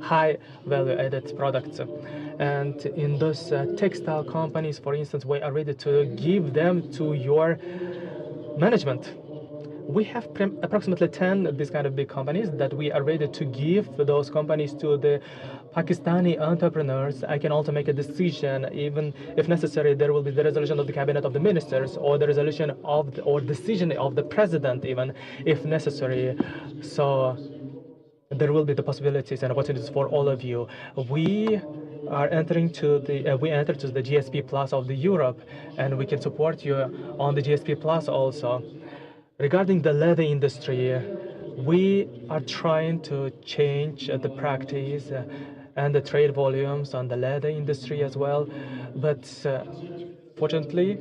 high value added products. And in those textile companies, for instance, we are ready to give them to your management. We have approximately 10 these kind of big companies that we are ready to give those companies to the Pakistani entrepreneurs. I can also make a decision, even if necessary. There will be the resolution of the cabinet of the ministers, or the resolution of or decision of the president, even if necessary. So there will be the possibilities and opportunities for all of you. We are entering to the we enter to the GSP Plus of the Europe, and we can support you on the GSP Plus also. Regarding the leather industry, we are trying to change the practice and the trade volumes on the leather industry as well, but fortunately,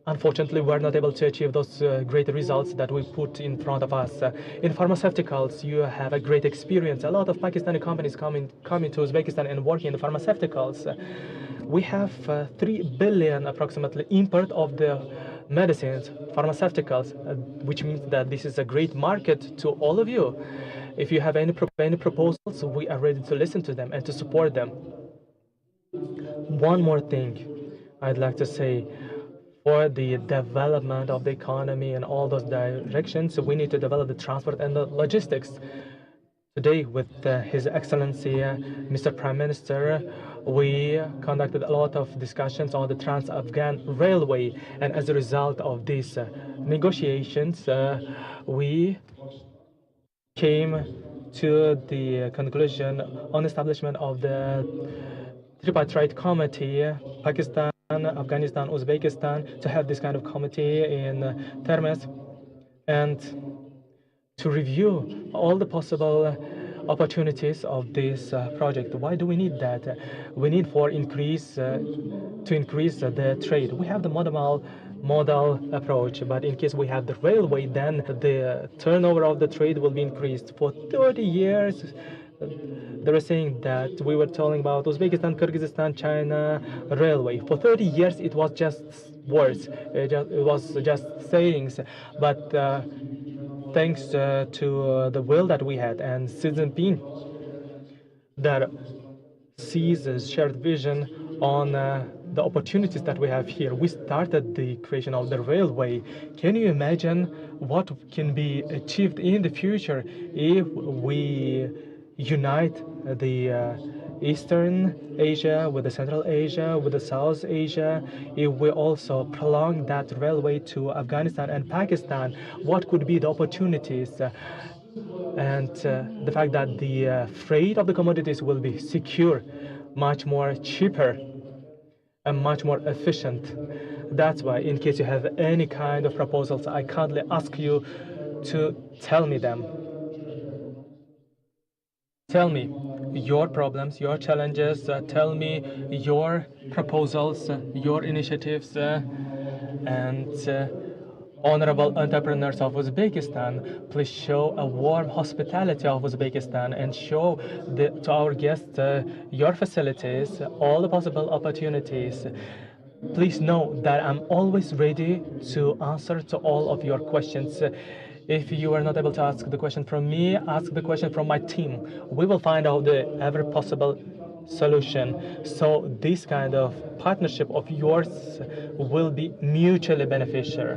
unfortunately, we're not able to achieve those great results that we put in front of us. In pharmaceuticals, you have a great experience. A lot of Pakistani companies coming to Uzbekistan and working in the pharmaceuticals. We have 3 billion approximately import of the medicines, pharmaceuticals, which means that this is a great market to all of you. If you have any proposals, we are ready to listen to them and to support them. One more thing I'd like to say. For the development of the economy and all those directions, we need to develop the transport and the logistics. Today, with His Excellency, Mr. Prime Minister, we conducted a lot of discussions on the Trans-Afghan Railway, and as a result of these negotiations, we came to the conclusion on establishment of the tripartite committee, Pakistan, Afghanistan, Uzbekistan, to have this kind of committee in Termes and to review all the possible opportunities of this project. Why do we need that? We need to increase the trade. We have the modal approach, but in case we have the railway, then the turnover of the trade will be increased. For 30 years, they were saying that we were talking about Uzbekistan, Kyrgyzstan, China railway. For 30 years, it was just words. It was just sayings. But thanks to the will that we had and Xi Jinping that sees a shared vision on the opportunities that we have here. We started the creation of the railway. Can you imagine what can be achieved in the future if we unite the Eastern Asia with the Central Asia, with the South Asia, if we also prolong that railway to Afghanistan and Pakistan? What could be the opportunities? And the fact that the freight of the commodities will be secure, much more cheaper, and much more efficient. That's why, in case you have any kind of proposals, I kindly ask you to tell me them. Tell me your problems, your challenges, tell me your proposals, your initiatives, and honorable entrepreneurs of Uzbekistan, please show a warm hospitality of Uzbekistan and show to our guests your facilities, all the possible opportunities. Please know that I'm always ready to answer to all of your questions. If you are not able to ask the question from me, ask the question from my team. We will find out the every possible solution. So this kind of partnership of yours will be mutually beneficial.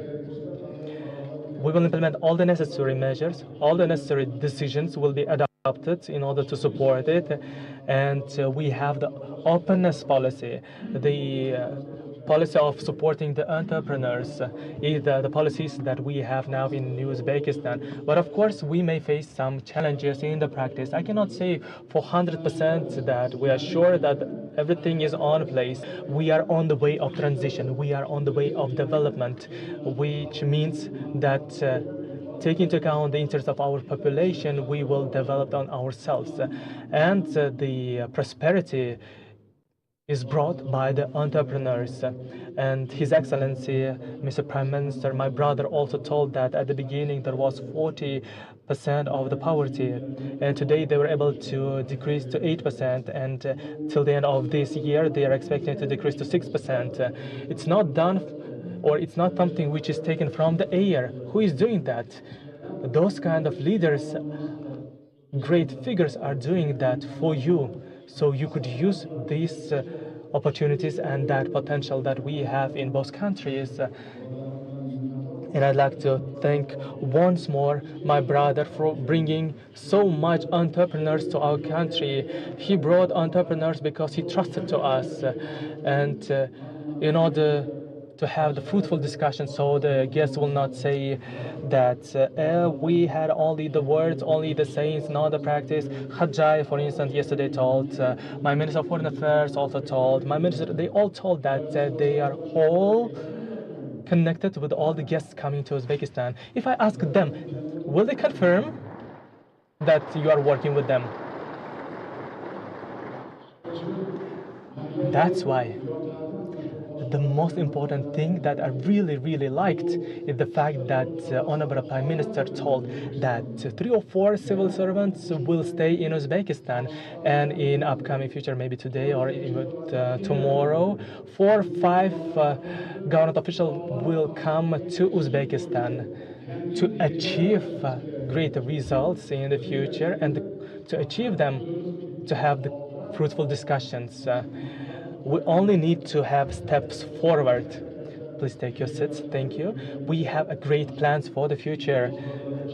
We will implement all the necessary measures, all the necessary decisions will be adopted in order to support it. And we have the openness policy, the policy of supporting the entrepreneurs, is the policies that we have now in Uzbekistan. But of course, we may face some challenges in the practice. I cannot say for 100% that we are sure that everything is on place. We are on the way of transition. We are on the way of development, which means that taking into account the interests of our population, we will develop on ourselves. And the prosperity is brought by the entrepreneurs. And His Excellency, Mr. Prime Minister, my brother also told that at the beginning there was 40% of the poverty, and today they were able to decrease to 8%, and till the end of this year they are expecting to decrease to 6%. It's not done, or it's not something which is taken from the air. Who is doing that? Those kind of leaders great figures are doing that for you. So you could use these opportunities and that potential that we have in both countries. And I'd like to thank once more my brother for bringing so much entrepreneurs to our country. He brought entrepreneurs because he trusted to us, and in order to have the fruitful discussion, so the guests will not say that we had only the words, only the sayings, not the practice. Hajjai, for instance, yesterday told, my Minister of Foreign Affairs also told, my minister, they all told that they are all connected with all the guests coming to Uzbekistan. If I ask them, will they confirm that you are working with them? That's why the most important thing that I really liked is the fact that Honorable Prime Minister told that 3 or 4 civil servants will stay in Uzbekistan, and in upcoming future, maybe today or even tomorrow, 4 or 5 government officials will come to Uzbekistan to achieve great results in the future, and to achieve them, to have the fruitful discussions. We only need to have steps forward. Please take your seats. Thank you. We have a great plans for the future,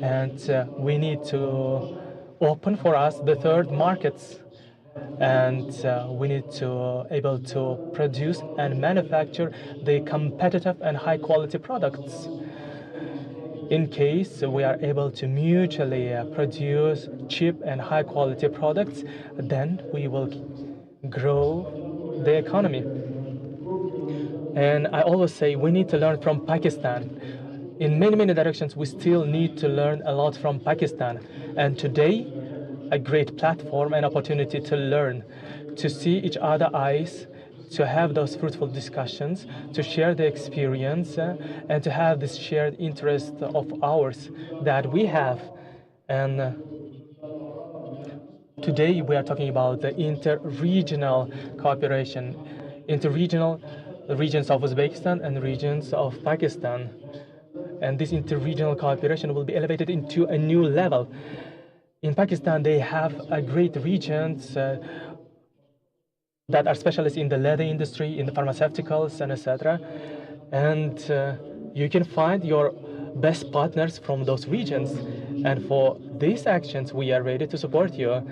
and we need to open for us the third markets, and we need to able to produce and manufacture the competitive and high quality products. In case we are able to mutually produce cheap and high quality products, then we will grow the economy. And I always say we need to learn from Pakistan. In many directions, we still need to learn a lot from Pakistan. And today, a great platform and opportunity to learn, to see each other eyes, to have those fruitful discussions, to share the experience, and to have this shared interest of ours that we have. And today we are talking about the inter-regional cooperation, inter-regional regions of Uzbekistan and regions of Pakistan. And this inter-regional cooperation will be elevated into a new level. In Pakistan, they have a great regions that are specialists in the leather industry, in the pharmaceuticals, and etc. And you can find your best partners from those regions. And for these actions, we are ready to support you.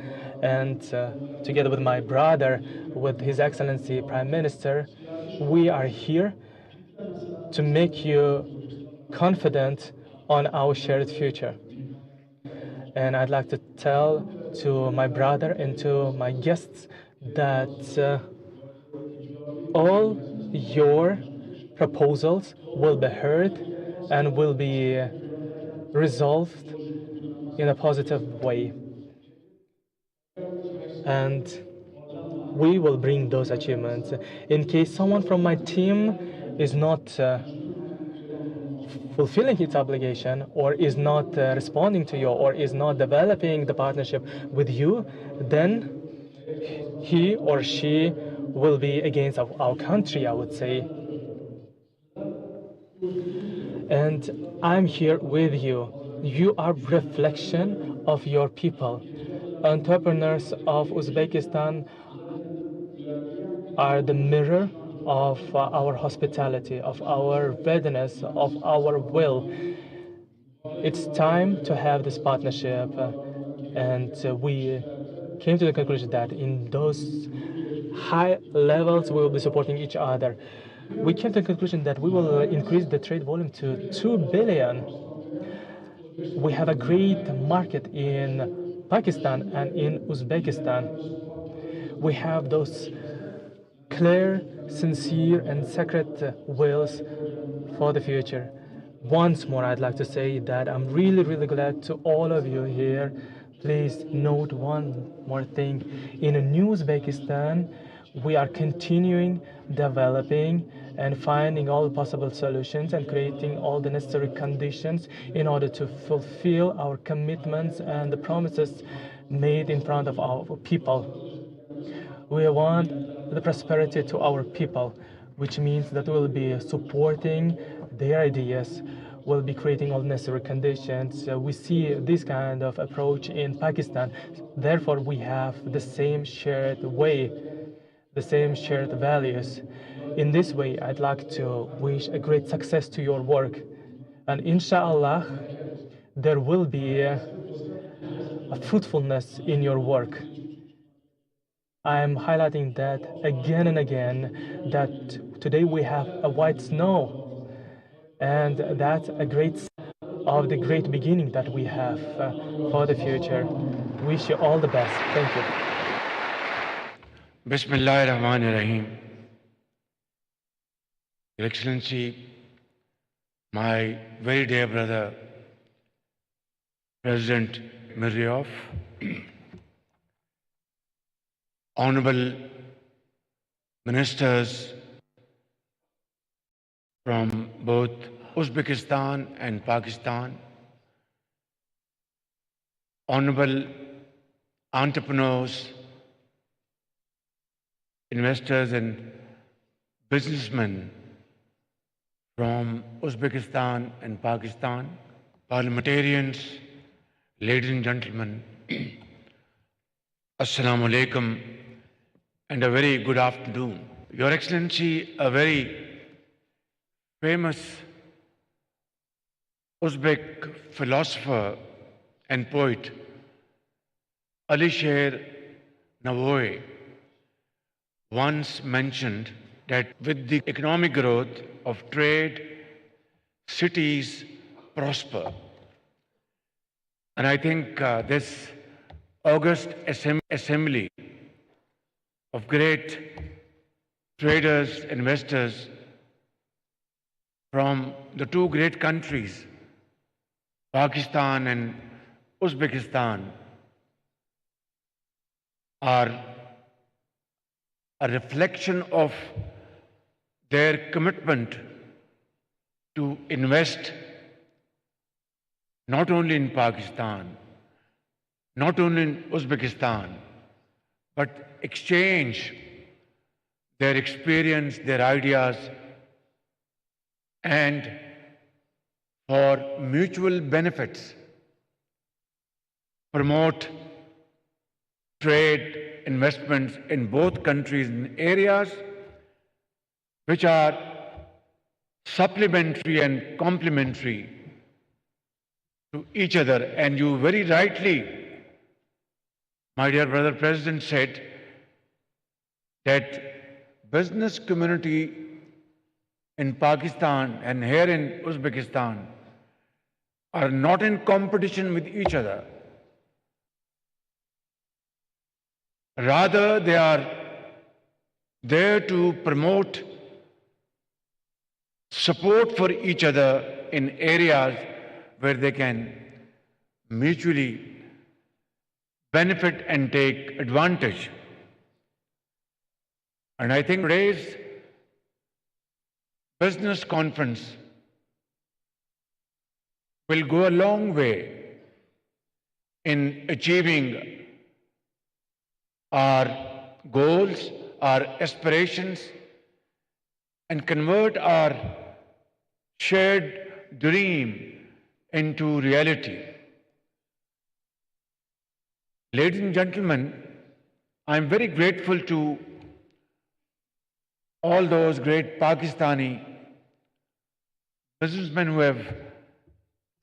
And together with my brother, with His Excellency Prime Minister, we are here to make you confident on our shared future. And I'd like to tell to my brother and to my guests that all your proposals will be heard and will be resolved in a positive way. And we will bring those achievements. In case someone from my team is not fulfilling its obligation, or is not responding to you, or is not developing the partnership with you, then he or she will be against our country, I would say. And I'm here with you. You are reflection of your people. Entrepreneurs of Uzbekistan are the mirror of our hospitality, of our readiness, of our will. It's time to have this partnership, and we came to the conclusion that in those high levels we will be supporting each other. We came to the conclusion that we will increase the trade volume to 2 billion. We have a great market in Pakistan and in Uzbekistan. We have those clear, sincere, and sacred wills for the future. Once more, I'd like to say that I'm really glad to all of you here. Please note one more thing. In a new Uzbekistan, we are continuing developing and finding all possible solutions and creating all the necessary conditions in order to fulfill our commitments and the promises made in front of our people. We want the prosperity to our people, which means that we'll be supporting their ideas. will be creating all necessary conditions. We see this kind of approach in Pakistan. Therefore, we have the same shared way, the same shared values. In this way, I'd like to wish a great success to your work. And inshallah, there will be a fruitfulness in your work. I am highlighting that again and again, that today we have a white snow, and that's a great of the great beginning that we have for the future. Wish you all the best. Thank you. Bismillahir Rahmanir Rahim. Your Excellency, my very dear brother, President Mirziyoyev, Honorable Ministers from both Uzbekistan and Pakistan, Honorable entrepreneurs, investors and businessmen from Uzbekistan and Pakistan, parliamentarians, ladies and gentlemen, Assalamu alaikum and a very good afternoon. Your Excellency, a very famous Uzbek philosopher and poet, Alisher Navoy, once mentioned that with the economic growth of trade, cities prosper. And I think this August assembly of great traders, investors from the two great countries, Pakistan and Uzbekistan, are a reflection of their commitment to invest not only in Pakistan, not only in Uzbekistan, but exchange their experience, their ideas, and for mutual benefits, promote trade, investments in both countries in areas which are supplementary and complementary to each other. And you very rightly, my dear brother President, said that business community in Pakistan and here in Uzbekistan are not in competition with each other. Rather, they are there to promote support for each other in areas where they can mutually benefit and take advantage. And I think today's business conference will go a long way in achieving our goals, our aspirations, and convert our shared dream into reality. Ladies and gentlemen, I am very grateful to all those great Pakistani businessmen who have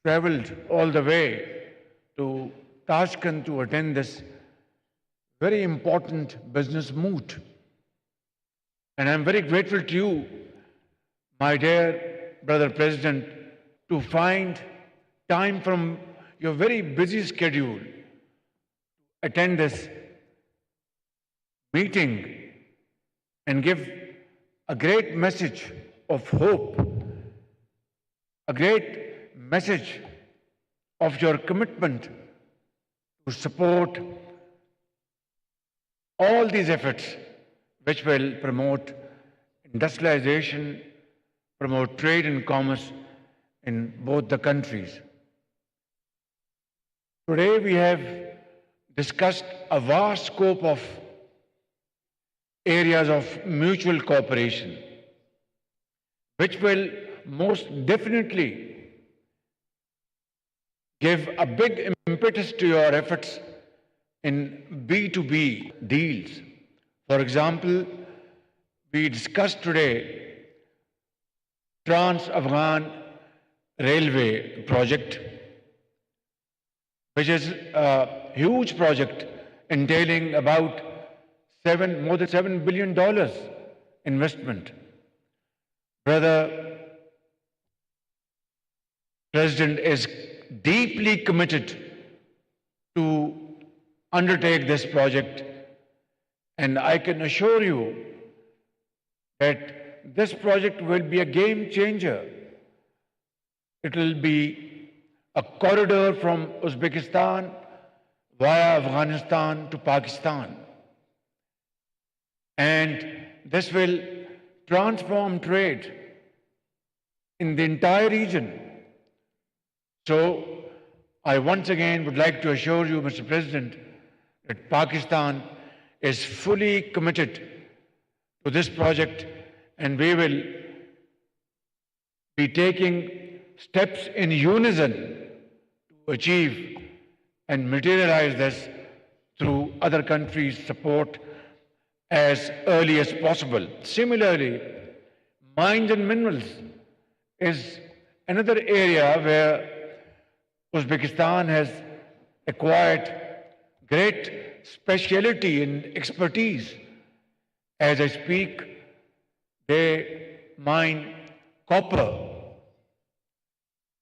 traveled all the way to Tashkent to attend this very important business moot. And I'm very grateful to you, my dear brother President, to find time from your very busy schedule to attend this meeting and give a great message of hope, a great message of your commitment to support all these efforts which will promote industrialization, promote trade and commerce in both the countries. Today we have discussed a vast scope of areas of mutual cooperation, which will most definitely give a big impetus to your efforts in B2B deals. For example, we discussed today Trans-Afghan Railway project, which is a huge project entailing about more than $7 billion investment. Brother President is deeply committed to undertake this project, and I can assure you that this project will be a game changer. It will be a corridor from Uzbekistan via Afghanistan to Pakistan. And this will transform trade in the entire region. So I once again would like to assure you, Mr. President, that Pakistan is fully committed to this project, and we will be taking steps in unison to achieve and materialize this through other countries' support as early as possible. Similarly, mines and minerals is another area where Uzbekistan has acquired great speciality and expertise. As I speak, they mine copper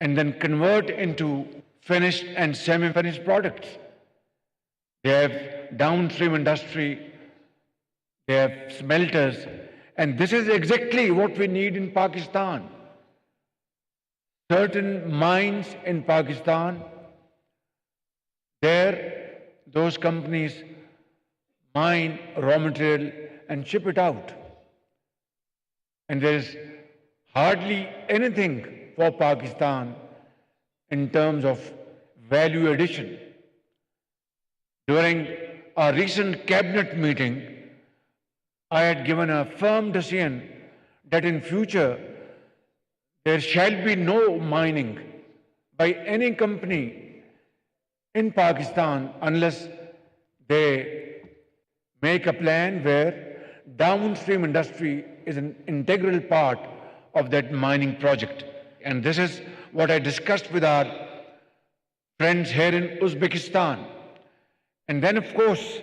and then convert into finished and semi-finished products. They have downstream industry, they have smelters, and this is exactly what we need in Pakistan. Certain mines in Pakistan, there those companies mine raw material and ship it out. And there is hardly anything for Pakistan in terms of value addition. During our recent cabinet meeting, I had given a firm decision that in future there shall be no mining by any company in Pakistan unless they make a plan where downstream industry is an integral part of that mining project. And this is what I discussed with our friends here in Uzbekistan. And then, of course,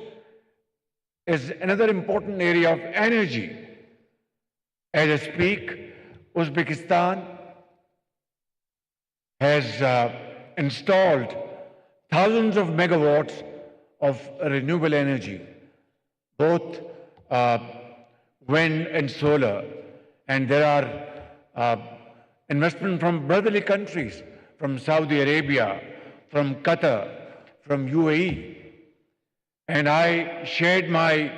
is another important area of energy. As I speak, Uzbekistan has installed thousands of megawatts of renewable energy, both wind and solar. And there are investment from brotherly countries, from Saudi Arabia, from Qatar, from UAE. And I shared my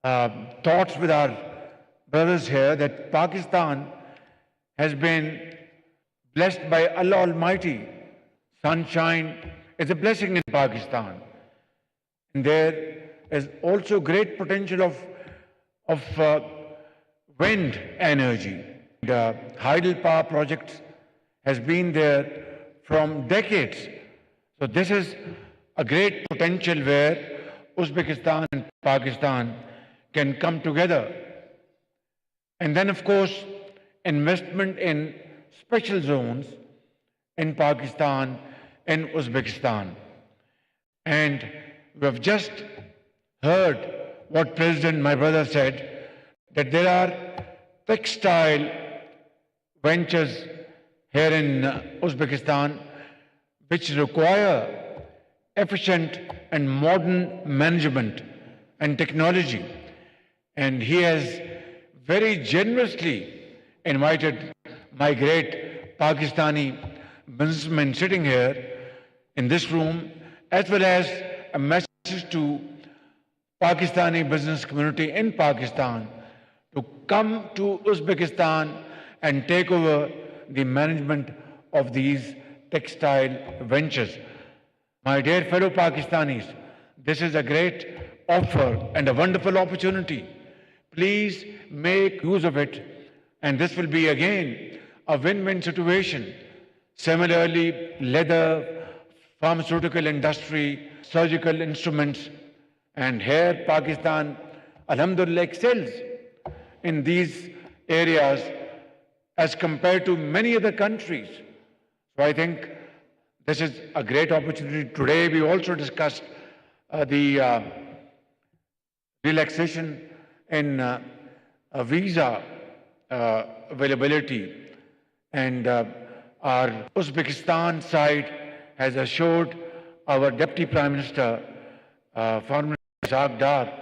thoughts with our brothers here that Pakistan has been blessed by Allah Almighty. Sunshine is a blessing in Pakistan. And there is also great potential of wind energy. The hydropower project has been there from decades. So this is a great potential where Uzbekistan and Pakistan can come together. And then, of course, investment in special zones in Pakistan and Uzbekistan. And we have just heard what President, my brother, said, that there are textile ventures here in Uzbekistan which require efficient and modern management and technology. And he has very generously invited my great Pakistani businessmen sitting here in this room, as well as a message to Pakistani business community in Pakistan to come to Uzbekistan and take over the management of these textile ventures. My dear fellow Pakistanis, this is a great offer and a wonderful opportunity. Please make use of it, and this will be again a win-win situation. Similarly, leather, pharmaceutical industry, surgical instruments, and here Pakistan, alhamdulillah, excels in these areas as compared to many other countries. So I think this is a great opportunity. Today we also discussed the relaxation in visa availability, and our Uzbekistan side has assured our Deputy Prime Minister, former Dar,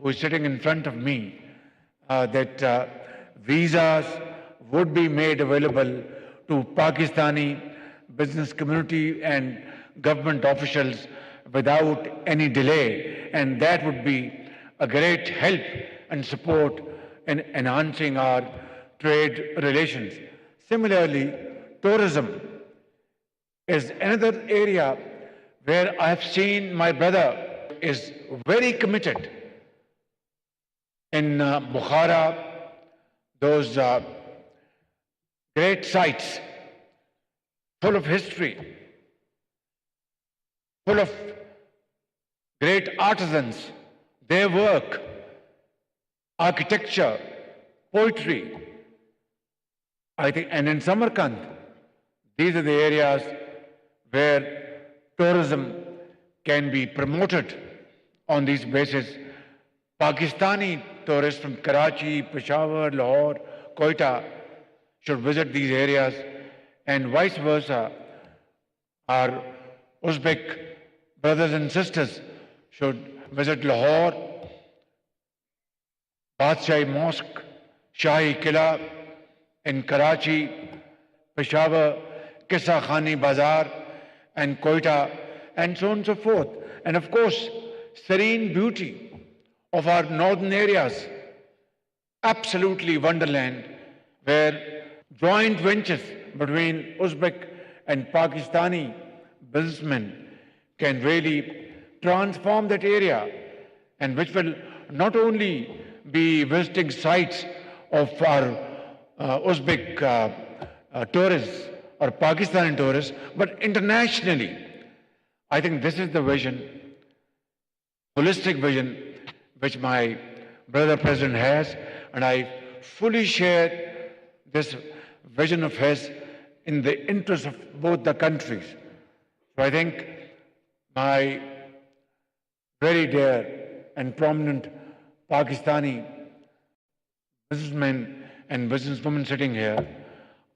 who is sitting in front of me, that visas would be made available to Pakistani business community and government officials without any delay, and that would be a great help and support in enhancing our trade relations. Similarly, tourism is another area where I have seen my brother is very committed. In Bukhara, those great sites full of history, full of great artisans, their work, architecture, poetry. I think, and in Samarkand, these are the areas where tourism can be promoted on these basis. Pakistani tourists from Karachi, Peshawar, Lahore, Quetta should visit these areas, and vice versa. Our Uzbek brothers and sisters should visit Lahore, Badshahi Mosque, Shahi Kila in Karachi, Peshawar, Kissa Khani Bazaar, and Quetta, and so on and so forth. And of course, serene beauty of our northern areas, absolutely wonderland, where joint ventures between Uzbek and Pakistani businessmen can really transform that area, and which will not only be visiting sites of our Uzbek tourists or Pakistani tourists, but internationally. I think this is the vision, holistic vision, which my brother President has, and I fully share this vision of his in the interest of both the countries. So I think my very dear and prominent Pakistani businessmen and businesswomen sitting here,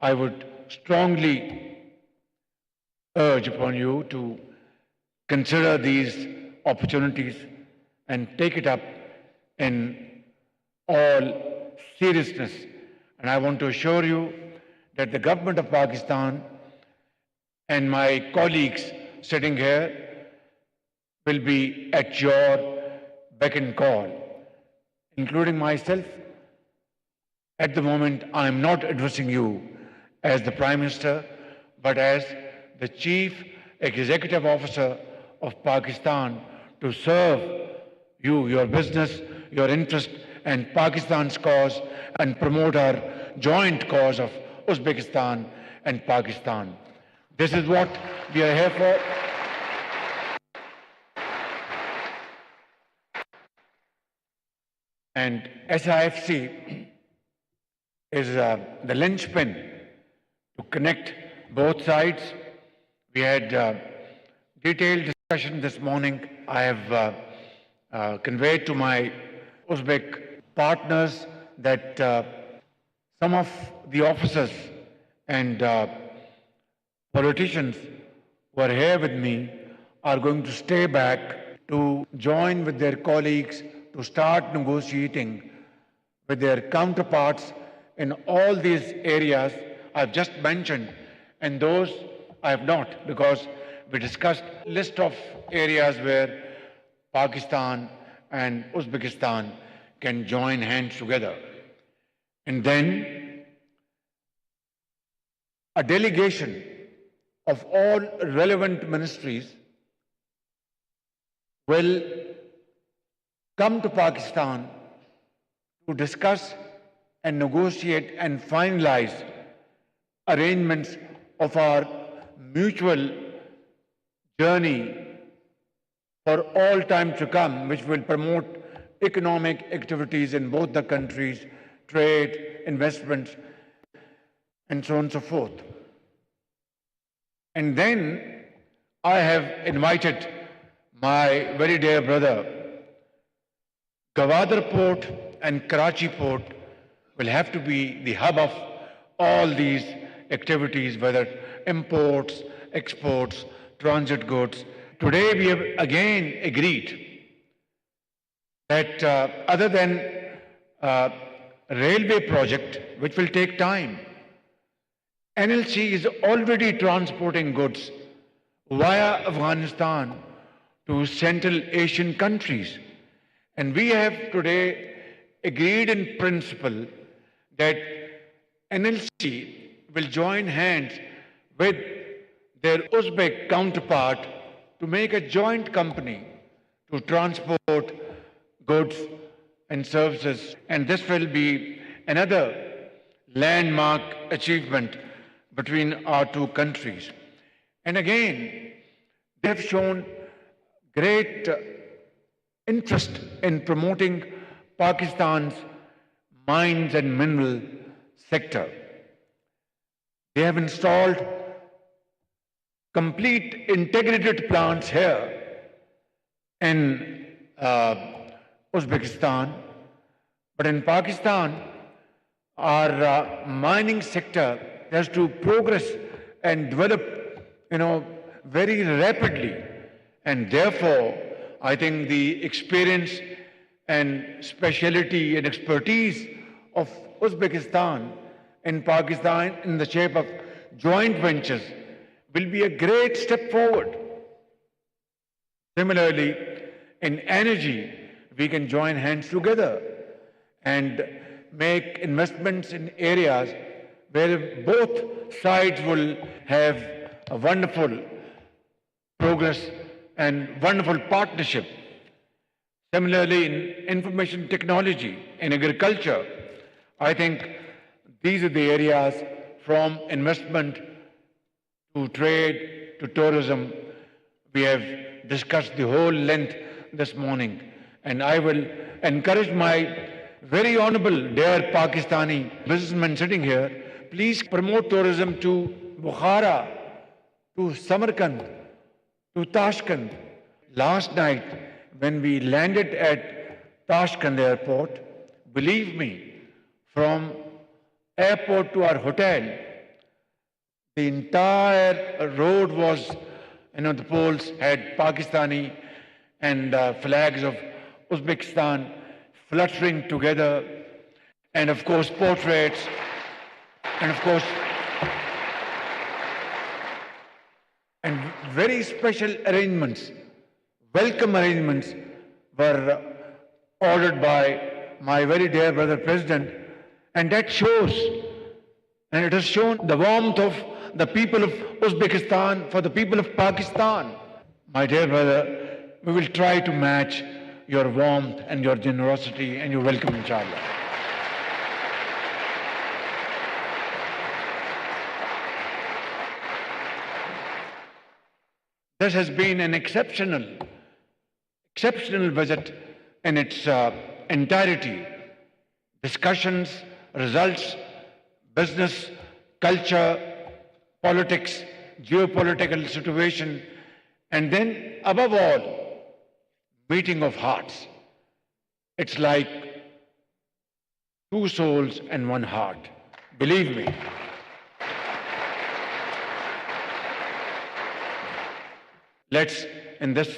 I would strongly urge upon you to consider these opportunities and take it up in all seriousness. And I want to assure you that the government of Pakistan and my colleagues sitting here will be at your beck and call, including myself. At the moment, I am not addressing you as the Prime Minister, but as the Chief Executive Officer of Pakistan, to serve you, your business, your interest, and Pakistan's cause, and promote our joint cause of Uzbekistan and Pakistan. This is what we are here for. And SIFC is the linchpin to connect both sides. We had detailed discussion this morning. I have conveyed to my Uzbek partners that some of the officers and politicians who are here with me are going to stay back to join with their colleagues to start negotiating with their counterparts in all these areas I've just mentioned, and those I have not, because we discussed a list of areas where Pakistan and Uzbekistan can join hands together. And then a delegation of all relevant ministries will come to Pakistan to discuss and negotiate and finalize arrangements of our mutual journey for all time to come, which will promote economic activities in both the countries, trade, investments, and so on and so forth. And then I have invited my very dear brother. Gwadar Port and Karachi Port will have to be the hub of all these activities, whether imports, exports, transit goods. Today we have again agreed that other than railway project, which will take time, NLC is already transporting goods via Afghanistan to Central Asian countries. And we have today agreed in principle that NLC will join hands with their Uzbek counterpart to make a joint company to transport goods and services. And this will be another landmark achievement between our two countries. And again, they have shown great interest in promoting Pakistan's mines and mineral sector. They have installed complete integrated plants here in Uzbekistan, but in Pakistan, our mining sector has to progress and develop, very rapidly. And therefore, I think the experience and speciality and expertise of Uzbekistan and Pakistan in the shape of joint ventures will be a great step forward. Similarly, in energy, we can join hands together and make investments in areas where both sides will have a wonderful progress and wonderful partnership. Similarly, in information technology, in agriculture, I think these are the areas from investment to trade to tourism. We have discussed the whole length this morning, and I will encourage my very honorable dear Pakistani businessmen sitting here, please promote tourism to Bukhara, to Samarkand, to Tashkent. Last night, when we landed at Tashkent airport, believe me, from airport to our hotel, the entire road was, the poles had Pakistani and flags of Uzbekistan fluttering together, and of course portraits, and of course, and very special arrangements, welcome arrangements were ordered by my very dear brother President, and that shows, and it has shown the warmth of the people of Uzbekistan for the people of Pakistan. My dear brother, we will try to match your warmth and your generosity and your welcome, inshallah. This has been an exceptional visit in its entirety. Discussions, results, business, culture, politics, geopolitical situation, and then above all, meeting of hearts. It's like two souls and one heart. Believe me. Let's, in this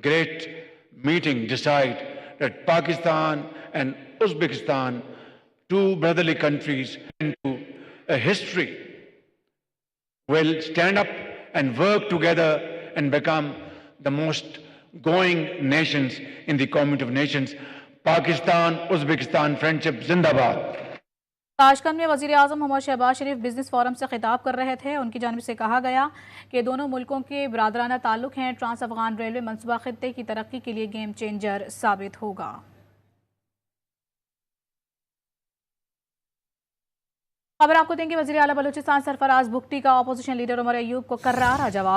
great meeting, decide that Pakistan and Uzbekistan, two brotherly countries into a history, will stand up and work together and become the most going nations in the community of nations. Pakistan, Uzbekistan friendship जिंदाबाद। Tashkent में वज़ीर आज़म मोहम्मद शहबाज शरीफ business forum से खिताब कर रहे थे। उनकी जानिब से कहा गया कि दोनों मुल्कों के बिरादराना ताल्लुक़ हैं। ट्रांस अफ़गान रेलवे मनसूबा खित्ते की तरक्की के लिए गेम चेंजर साबित होगा। खबर आपको देंगे, वज़ीर आला बलूचिस्तान सरफराज भुगटी का अपोजिशन लीडर उमर अयूब को कर्रारा जवाब।